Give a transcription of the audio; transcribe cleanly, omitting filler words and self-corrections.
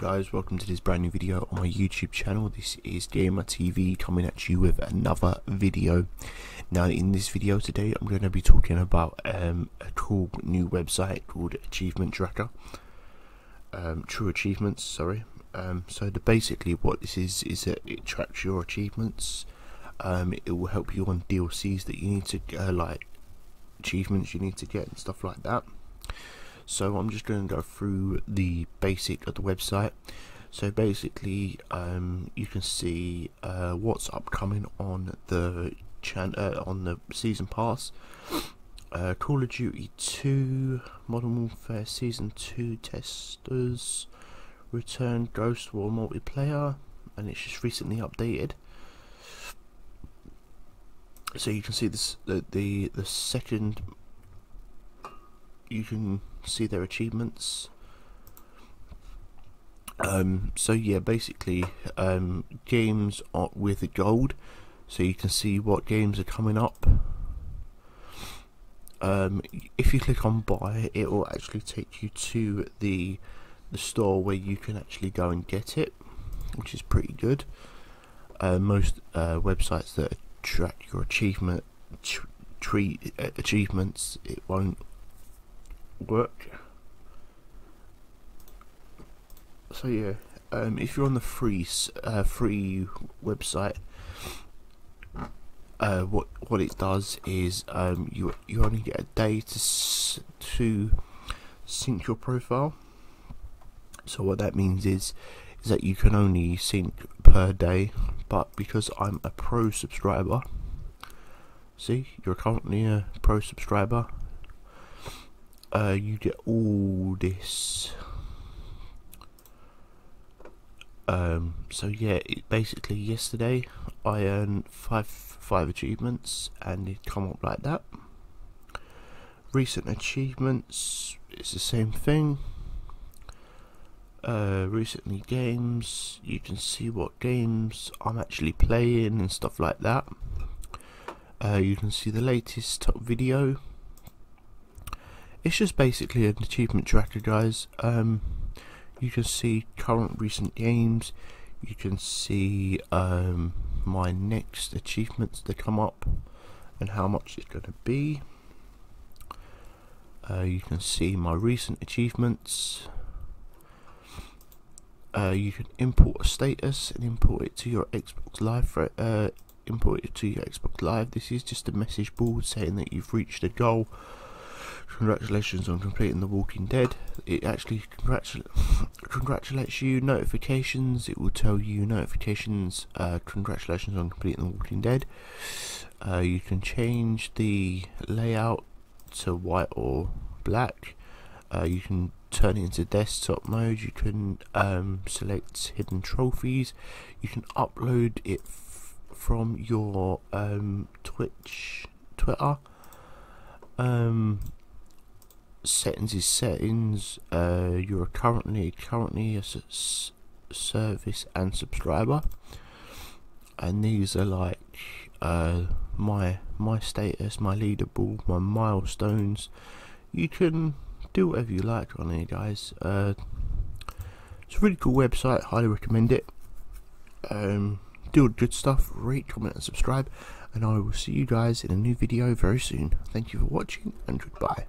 guys, welcome to this brand new video on my YouTube channel. This is Gamer TV coming at you with another video. Now in this video today I'm going to be talking about a cool new website called Achievement Tracker. True Achievements, sorry. So basically what this is that it tracks your achievements. It will help you on DLCs that you need to like achievements you need to get and stuff like that. So I'm just going to go through the basic of the website. So basically you can see what's upcoming on the season pass. Call of Duty 2, Modern Warfare Season 2 testers, Return, Ghost War multiplayer, and it's just recently updated. So you can see this the second. You can see their achievements. So yeah, basically games are with the gold, so you can see what games are coming up. If you click on buy, it will actually take you to the store where you can actually go and get it, which is pretty good. Most websites that track your achievements, it won't work. So yeah, if you're on the free website, what it does is you only get a day to sync your profile. So what that means is that you can only sync per day, but because I'm a pro subscriber, see, you're currently a pro subscriber, you get all this. So yeah, basically yesterday I earned five achievements, and it come up like that. Recent achievements, it's the same thing. Recently games, you can see what games I'm actually playing and stuff like that. You can see the latest top video. It's just basically an achievement tracker, guys. You can see current recent games. You can see my next achievements that come up and how much it's going to be. You can see my recent achievements. You can import a status and import it to your Xbox Live. This is just a message board saying that you've reached a goal. Congratulations on completing The Walking Dead. It actually congratulates you. Notifications, it will tell you notifications. Congratulations on completing The Walking Dead. You can change the layout to white or black. You can turn it into desktop mode. You can select hidden trophies. You can upload it from your Twitter. Settings is settings. You're currently a service and subscriber, and these are like my status, my leaderboard, my milestones. You can do whatever you like on here, guys. It's a really cool website, highly recommend it. Do good stuff, rate, comment and subscribe, and I will see you guys in a new video very soon. Thank you for watching, and goodbye.